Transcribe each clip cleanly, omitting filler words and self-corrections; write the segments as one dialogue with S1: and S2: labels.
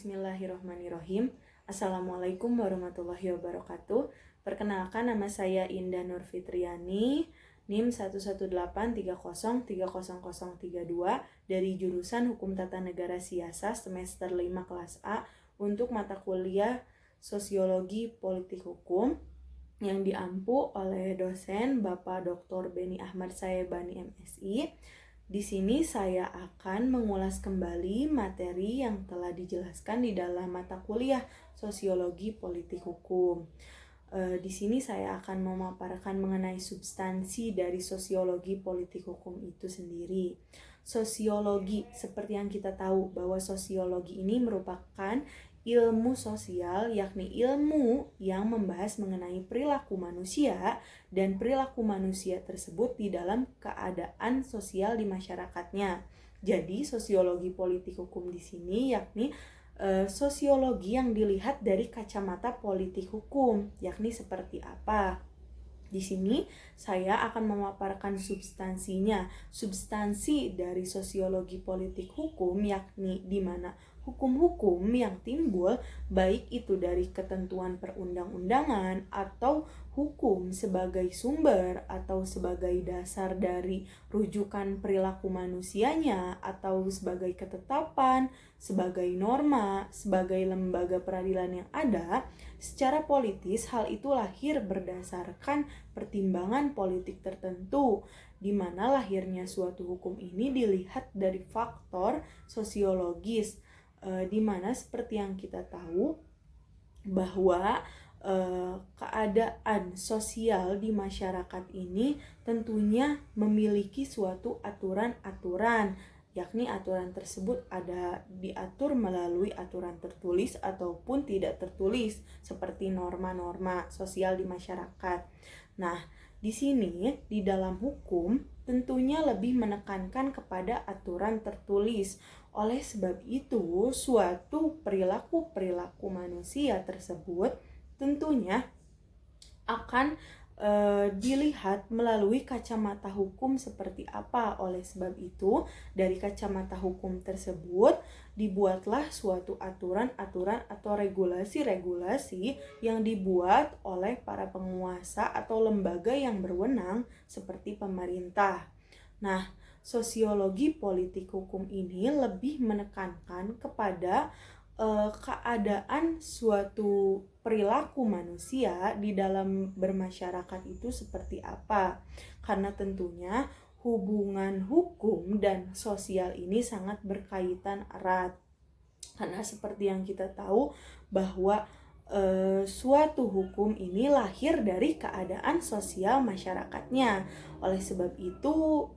S1: Bismillahirrahmanirrahim. Assalamualaikum warahmatullahi wabarakatuh. Perkenalkan, nama saya Indah Nurfitriani, NIM 11830300032 dari jurusan Hukum Tata Negara Siasa semester 5 kelas A untuk mata kuliah Sosiologi Politik Hukum yang diampu oleh dosen Bapak Dr. Beni Ahmad Sayebani MSI. Di sini saya akan mengulas kembali materi yang telah dijelaskan di dalam mata kuliah Sosiologi Politik Hukum. Di sini saya akan memaparkan mengenai substansi dari sosiologi politik hukum itu sendiri. Sosiologi, seperti yang kita tahu bahwa sosiologi ini merupakan ilmu sosial, yakni ilmu yang membahas mengenai perilaku manusia dan perilaku manusia tersebut di dalam keadaan sosial di masyarakatnya. Jadi sosiologi politik hukum di sini yakni sosiologi yang dilihat dari kacamata politik hukum, yakni seperti apa? Di sini saya akan memaparkan substansinya. Substansi dari sosiologi politik hukum yakni di mana hukum-hukum yang timbul baik itu dari ketentuan perundang-undangan atau hukum sebagai sumber atau sebagai dasar dari rujukan perilaku manusianya atau sebagai ketetapan, sebagai norma, sebagai lembaga peradilan yang ada, secara politis hal itu lahir berdasarkan pertimbangan politik tertentu, di mana lahirnya suatu hukum ini dilihat dari faktor sosiologis, di mana seperti yang kita tahu bahwa keadaan sosial di masyarakat ini tentunya memiliki suatu aturan-aturan, yakni aturan tersebut ada diatur melalui aturan tertulis ataupun tidak tertulis seperti norma-norma sosial di masyarakat. Nah, di sini di dalam hukum tentunya lebih menekankan kepada aturan tertulis. Oleh sebab itu, suatu perilaku manusia tersebut tentunya akan dilihat melalui kacamata hukum seperti apa. Oleh sebab itu, dari kacamata hukum tersebut dibuatlah suatu aturan-aturan atau regulasi-regulasi yang dibuat oleh para penguasa atau lembaga yang berwenang seperti pemerintah. Nah, sosiologi politik hukum ini lebih menekankan kepada keadaan suatu perilaku manusia di dalam bermasyarakat itu seperti apa. Karena tentunya hubungan hukum dan sosial ini sangat berkaitan erat. Karena seperti yang kita tahu bahwa suatu hukum ini lahir dari keadaan sosial masyarakatnya. Oleh sebab itu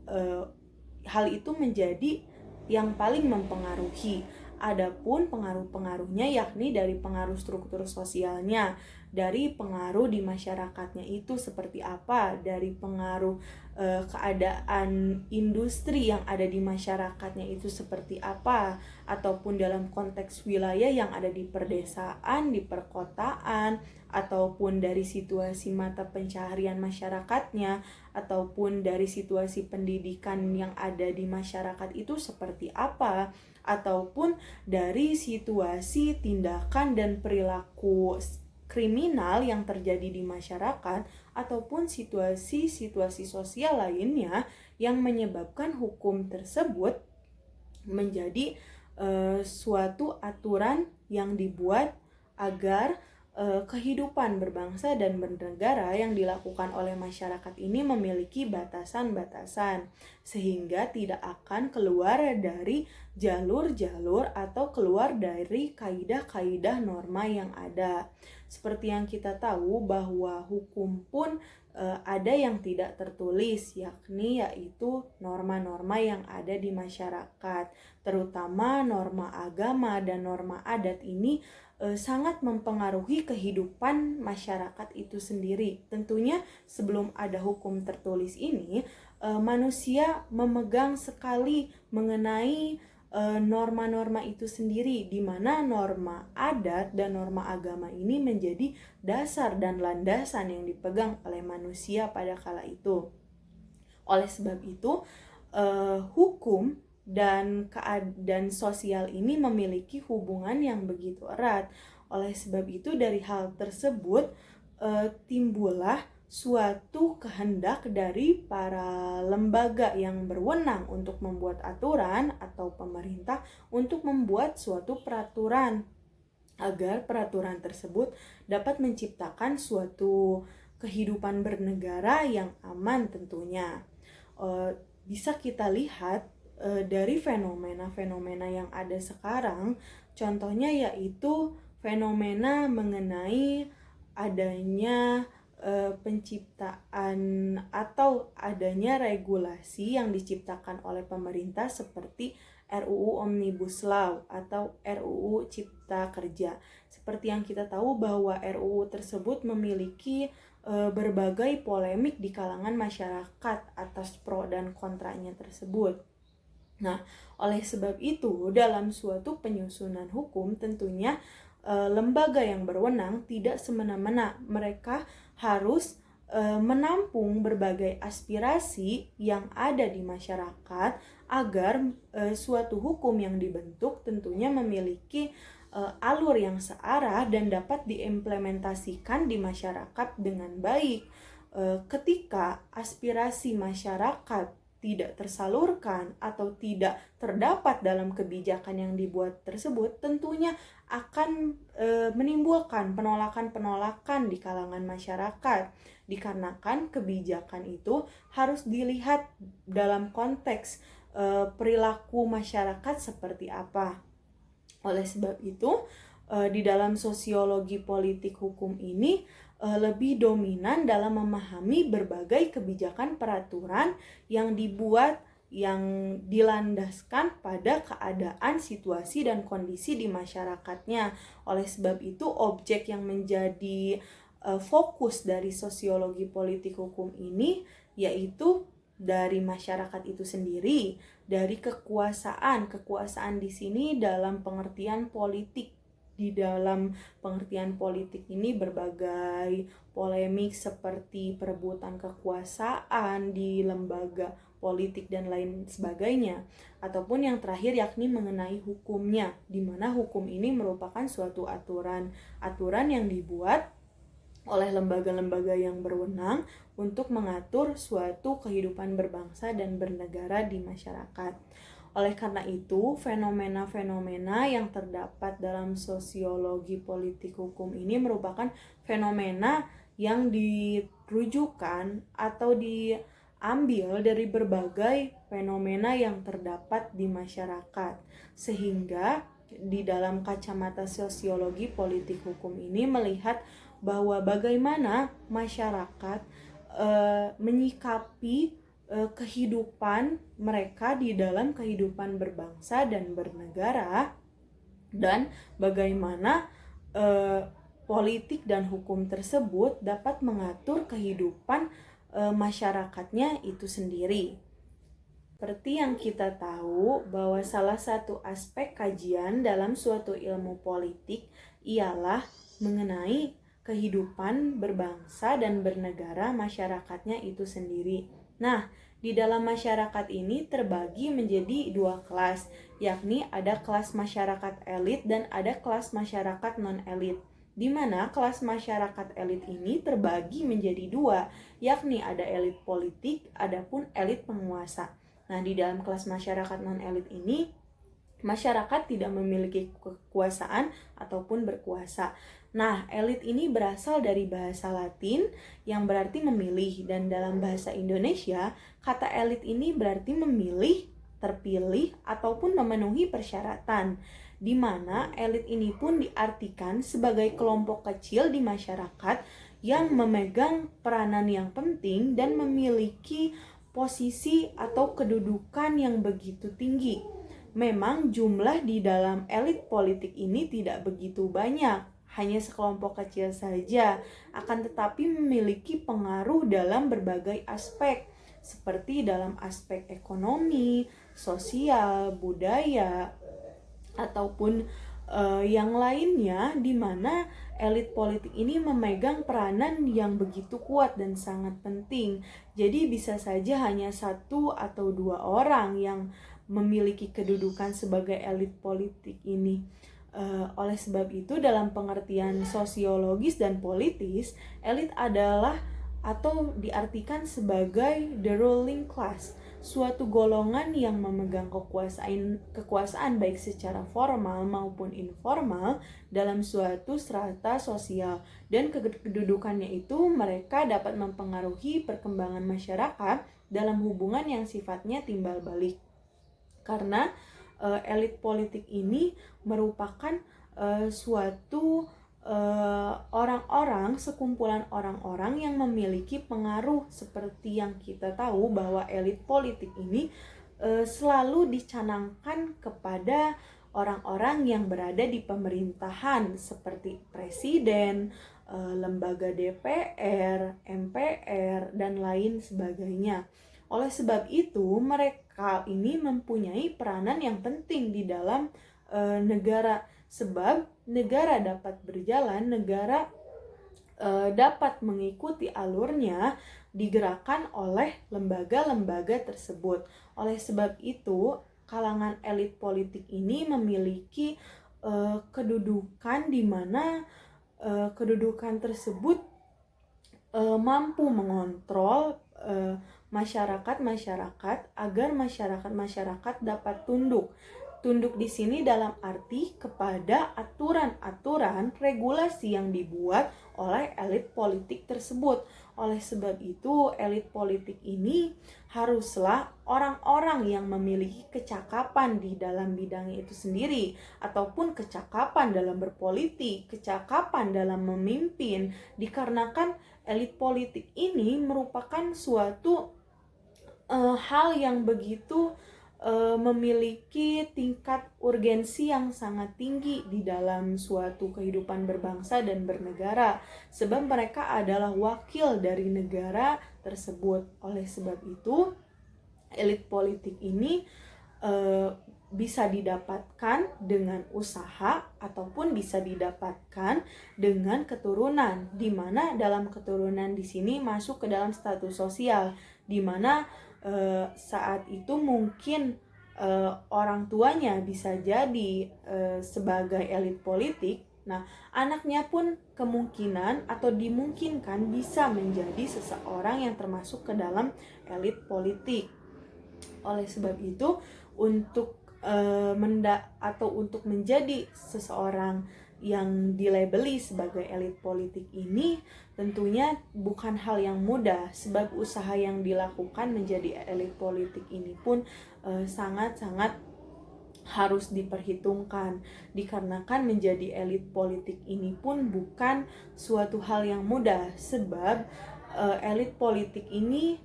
S1: hal itu menjadi yang paling mempengaruhi. Adapun pengaruh-pengaruhnya yakni dari pengaruh struktur sosialnya, dari pengaruh di masyarakatnya itu seperti apa, dari pengaruh keadaan industri yang ada di masyarakatnya itu seperti apa, ataupun dalam konteks wilayah yang ada di perdesaan, di perkotaan, ataupun dari situasi mata pencaharian masyarakatnya, ataupun dari situasi pendidikan yang ada di masyarakat itu seperti apa, ataupun dari situasi tindakan dan perilaku kriminal yang terjadi di masyarakat, ataupun situasi-situasi sosial lainnya yang menyebabkan hukum tersebut menjadi suatu aturan yang dibuat agar kehidupan berbangsa dan bernegara yang dilakukan oleh masyarakat ini memiliki batasan-batasan sehingga tidak akan keluar dari jalur-jalur atau keluar dari kaidah-kaidah norma yang ada. Seperti yang kita tahu bahwa hukum pun ada yang tidak tertulis, yakni yaitu norma-norma yang ada di masyarakat, terutama norma agama dan norma adat ini sangat mempengaruhi kehidupan masyarakat itu sendiri. Tentunya sebelum ada hukum tertulis ini, manusia memegang sekali mengenai norma-norma itu sendiri, di mana norma adat dan norma agama ini menjadi dasar dan landasan yang dipegang oleh manusia pada kala itu. Oleh sebab itu, hukum dan keadaan sosial ini memiliki hubungan yang begitu erat. Oleh sebab itu dari hal tersebut timbullah suatu kehendak dari para lembaga yang berwenang untuk membuat aturan atau pemerintah untuk membuat suatu peraturan agar peraturan tersebut dapat menciptakan suatu kehidupan bernegara yang aman tentunya. Bisa kita lihat dari fenomena-fenomena yang ada sekarang, contohnya yaitu fenomena mengenai adanya penciptaan atau adanya regulasi yang diciptakan oleh pemerintah seperti RUU Omnibus Law atau RUU Cipta Kerja. Seperti yang kita tahu bahwa RUU tersebut memiliki berbagai polemik di kalangan masyarakat atas pro dan kontranya tersebut. Nah, oleh sebab itu dalam suatu penyusunan hukum tentunya lembaga yang berwenang tidak semena-mena. Mereka harus menampung berbagai aspirasi yang ada di masyarakat agar suatu hukum yang dibentuk tentunya memiliki alur yang searah dan dapat diimplementasikan di masyarakat dengan baik. Ketika aspirasi masyarakat tidak tersalurkan atau tidak terdapat dalam kebijakan yang dibuat tersebut, tentunya akan menimbulkan penolakan-penolakan di kalangan masyarakat. Dikarenakan kebijakan itu harus dilihat dalam konteks perilaku masyarakat seperti apa. Oleh sebab itu, di dalam sosiologi politik hukum ini lebih dominan dalam memahami berbagai kebijakan peraturan yang dibuat yang dilandaskan pada keadaan, situasi, dan kondisi di masyarakatnya. Oleh sebab itu, objek yang menjadi fokus dari sosiologi politik hukum ini yaitu dari masyarakat itu sendiri, dari kekuasaan. Kekuasaan di sini dalam pengertian politik. Di dalam pengertian politik ini berbagai polemik seperti perebutan kekuasaan di lembaga politik dan lain sebagainya, ataupun yang terakhir yakni mengenai hukumnya, di mana hukum ini merupakan suatu aturan yang dibuat oleh lembaga-lembaga yang berwenang untuk mengatur suatu kehidupan berbangsa dan bernegara di masyarakat. Oleh karena itu, fenomena-fenomena yang terdapat dalam sosiologi politik hukum ini merupakan fenomena yang dirujukan atau diambil dari berbagai fenomena yang terdapat di masyarakat. Sehingga di dalam kacamata sosiologi politik hukum ini melihat bahwa bagaimana masyarakat menyikapi kehidupan mereka di dalam kehidupan berbangsa dan bernegara, dan bagaimana politik dan hukum tersebut dapat mengatur kehidupan masyarakatnya itu sendiri. Seperti yang kita tahu bahwa salah satu aspek kajian dalam suatu ilmu politik ialah mengenai kehidupan berbangsa dan bernegara masyarakatnya itu sendiri. Nah, di dalam masyarakat ini terbagi menjadi dua kelas, yakni ada kelas masyarakat elit dan ada kelas masyarakat non-elit. Di mana kelas masyarakat elit ini terbagi menjadi dua, yakni ada elit politik, adapun elit penguasa. Nah, di dalam kelas masyarakat non-elit ini, masyarakat tidak memiliki kekuasaan ataupun berkuasa. Nah, elit ini berasal dari bahasa Latin yang berarti memilih, dan dalam bahasa Indonesia, kata elit ini berarti memilih, terpilih, ataupun memenuhi persyaratan, di mana elit ini pun diartikan sebagai kelompok kecil di masyarakat yang memegang peranan yang penting dan memiliki posisi atau kedudukan yang begitu tinggi. Memang jumlah di dalam elit politik ini tidak begitu banyak, hanya sekelompok kecil saja, akan tetapi memiliki pengaruh dalam berbagai aspek, seperti dalam aspek ekonomi, sosial, budaya, ataupun yang lainnya, di mana elit politik ini memegang peranan yang begitu kuat dan sangat penting. Jadi bisa saja hanya satu atau dua orang yang memiliki kedudukan sebagai elit politik ini. Oleh sebab itu, dalam pengertian sosiologis dan politis, elit adalah atau diartikan sebagai the ruling class, suatu golongan yang memegang kekuasaan baik secara formal maupun informal dalam suatu strata sosial, dan kedudukannya itu mereka dapat mempengaruhi perkembangan masyarakat dalam hubungan yang sifatnya timbal balik. Karena elit politik ini merupakan suatu orang-orang, sekumpulan orang-orang yang memiliki pengaruh, seperti yang kita tahu bahwa elit politik ini selalu dicanangkan kepada orang-orang yang berada di pemerintahan seperti presiden, lembaga DPR, MPR, dan lain sebagainya. Oleh sebab itu, mereka ini mempunyai peranan yang penting di dalam negara, sebab negara dapat berjalan, negara dapat mengikuti alurnya digerakkan oleh lembaga-lembaga tersebut. Oleh sebab itu, kalangan elit politik ini memiliki kedudukan di mana kedudukan tersebut mampu mengontrol masyarakat agar masyarakat dapat tunduk. Tunduk di sini dalam arti kepada aturan-aturan regulasi yang dibuat oleh elit politik tersebut. Oleh sebab itu, elit politik ini haruslah orang-orang yang memiliki kecakapan di dalam bidangnya itu sendiri, ataupun kecakapan dalam berpolitik, kecakapan dalam memimpin, dikarenakan elit politik ini merupakan suatu hal yang begitu memiliki tingkat urgensi yang sangat tinggi di dalam suatu kehidupan berbangsa dan bernegara, sebab mereka adalah wakil dari negara tersebut. Oleh sebab itu, elit politik ini bisa didapatkan dengan usaha ataupun bisa didapatkan dengan keturunan, di mana dalam keturunan di sini masuk ke dalam status sosial, di mana saat itu mungkin orang tuanya bisa jadi sebagai elit politik. Nah, anaknya pun kemungkinan atau dimungkinkan bisa menjadi seseorang yang termasuk ke dalam elit politik. Oleh sebab itu, untuk untuk menjadi seseorang yang dilabeli sebagai elit politik ini tentunya bukan hal yang mudah, sebab usaha yang dilakukan menjadi elit politik ini pun sangat-sangat harus diperhitungkan, dikarenakan menjadi elit politik ini pun bukan suatu hal yang mudah, sebab elit politik ini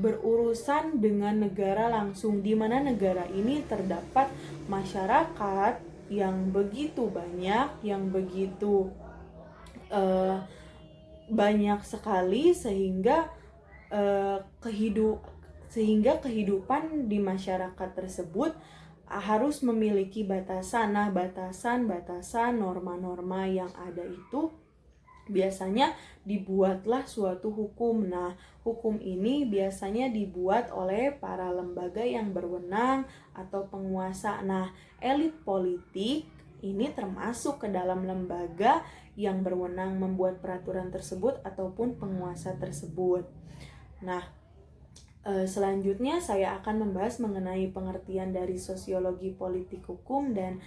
S1: berurusan dengan negara langsung, di mana negara ini terdapat masyarakat yang begitu banyak, yang begitu banyak sekali, sehingga kehidupan di masyarakat tersebut harus memiliki batasan. Nah, batasan norma-norma yang ada itu biasanya dibuatlah suatu hukum. Nah, hukum ini biasanya dibuat oleh para lembaga yang berwenang atau penguasa. Nah, elit politik ini termasuk ke dalam lembaga yang berwenang membuat peraturan tersebut ataupun penguasa tersebut. Nah, selanjutnya saya akan membahas mengenai pengertian dari sosiologi politik hukum dan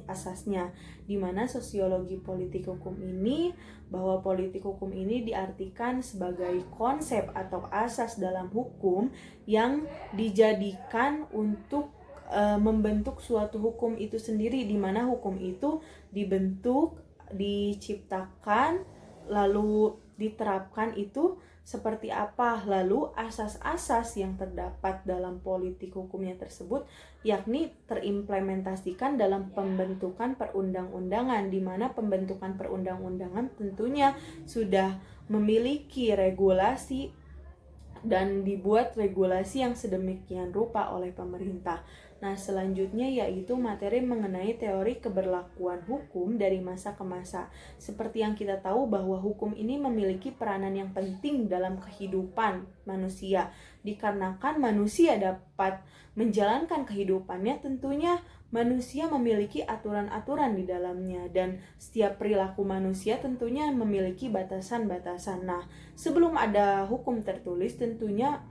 S1: asasnya, di mana sosiologi politik hukum ini, bahwa politik hukum ini diartikan sebagai konsep atau asas dalam hukum yang dijadikan untuk membentuk suatu hukum itu sendiri, di mana hukum itu dibentuk, diciptakan, lalu diterapkan itu seperti apa, lalu asas-asas yang terdapat dalam politik hukumnya tersebut yakni terimplementasikan dalam pembentukan perundang-undangan, di mana pembentukan perundang-undangan tentunya sudah memiliki regulasi dan dibuat regulasi yang sedemikian rupa oleh pemerintah. Nah, selanjutnya yaitu materi mengenai teori keberlakuan hukum dari masa ke masa. Seperti yang kita tahu bahwa hukum ini memiliki peranan yang penting dalam kehidupan manusia. Dikarenakan manusia dapat menjalankan kehidupannya, tentunya manusia memiliki aturan-aturan di dalamnya, dan setiap perilaku manusia tentunya memiliki batasan-batasan. Nah, sebelum ada hukum tertulis, tentunya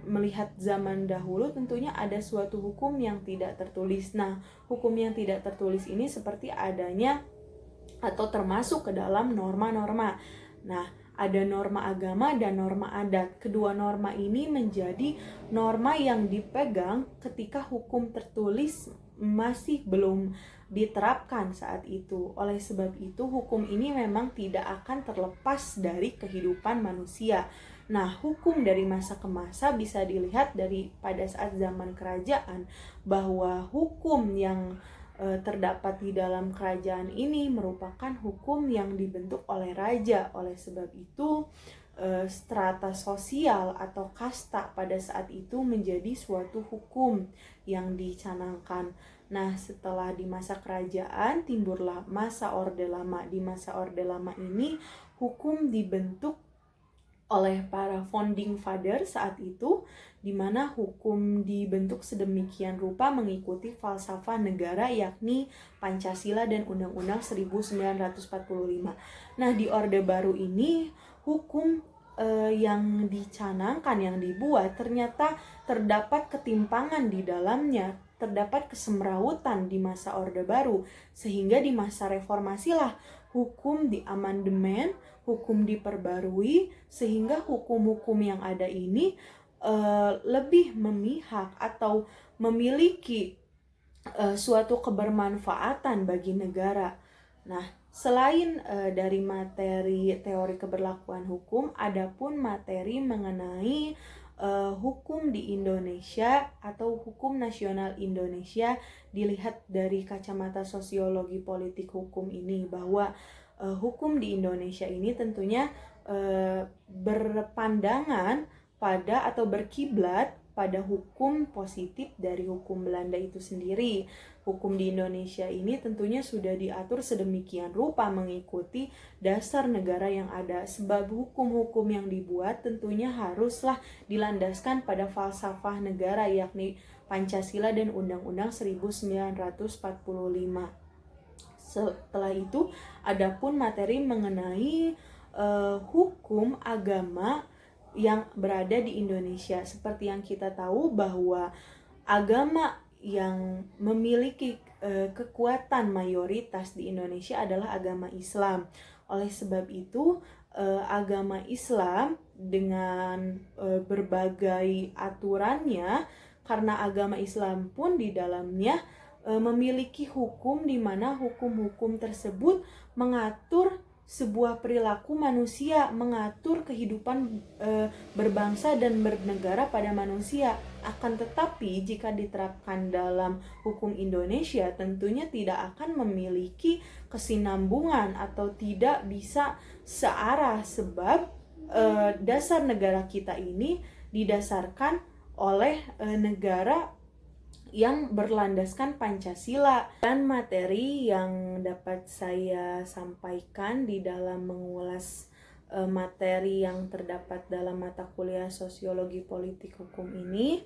S1: melihat zaman dahulu tentunya ada suatu hukum yang tidak tertulis. Nah, hukum yang tidak tertulis ini seperti adanya atau termasuk ke dalam norma-norma. Nah, ada norma agama dan norma adat. Kedua norma ini menjadi norma yang dipegang ketika hukum tertulis masih belum diterapkan saat itu. Oleh sebab itu, hukum ini memang tidak akan terlepas dari kehidupan manusia. Nah, hukum dari masa ke masa bisa dilihat dari pada saat zaman kerajaan, bahwa hukum yang terdapat di dalam kerajaan ini merupakan hukum yang dibentuk oleh raja. Oleh sebab itu, strata sosial atau kasta pada saat itu menjadi suatu hukum yang dicanangkan. Nah, setelah di masa kerajaan timbullah masa Orde Lama. Di masa Orde Lama ini hukum dibentuk oleh para founding father saat itu, di mana hukum dibentuk sedemikian rupa mengikuti falsafah negara, yakni Pancasila dan Undang-Undang 1945. Nah, di Orde Baru ini hukum yang dicanangkan, yang dibuat, ternyata terdapat ketimpangan di dalamnya, terdapat kesemrawutan di masa Orde Baru, sehingga di masa reformasilah hukum diamandemen, hukum diperbarui, sehingga hukum-hukum yang ada ini lebih memihak atau memiliki suatu kebermanfaatan bagi negara. Nah, selain dari materi teori keberlakuan hukum, ada pun materi mengenai hukum di Indonesia atau hukum nasional Indonesia dilihat dari kacamata sosiologi politik hukum ini, bahwa hukum di Indonesia ini tentunya berpandangan pada atau berkiblat pada hukum positif dari hukum Belanda itu sendiri. Hukum di Indonesia ini tentunya sudah diatur sedemikian rupa mengikuti dasar negara yang ada, sebab hukum-hukum yang dibuat tentunya haruslah dilandaskan pada falsafah negara, yakni Pancasila dan Undang-Undang 1945. Setelah itu, adapun materi mengenai hukum agama yang berada di Indonesia. Seperti yang kita tahu bahwa agama yang memiliki kekuatan mayoritas di Indonesia adalah agama Islam. Oleh sebab itu, agama Islam dengan berbagai aturannya, karena agama Islam pun di dalamnya memiliki hukum, di mana hukum-hukum tersebut mengatur sebuah perilaku manusia, mengatur kehidupan berbangsa dan bernegara pada manusia. Akan tetapi jika diterapkan dalam hukum Indonesia, tentunya tidak akan memiliki kesinambungan atau tidak bisa searah, sebab dasar negara kita ini didasarkan oleh negara yang berlandaskan Pancasila. Dan materi yang dapat saya sampaikan di dalam mengulas materi yang terdapat dalam mata kuliah Sosiologi Politik Hukum ini,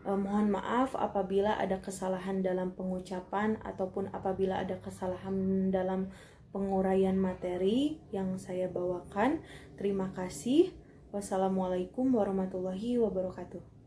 S1: mohon maaf apabila ada kesalahan dalam pengucapan ataupun apabila ada kesalahan dalam penguraian materi yang saya bawakan. Terima kasih. Wassalamualaikum warahmatullahi wabarakatuh.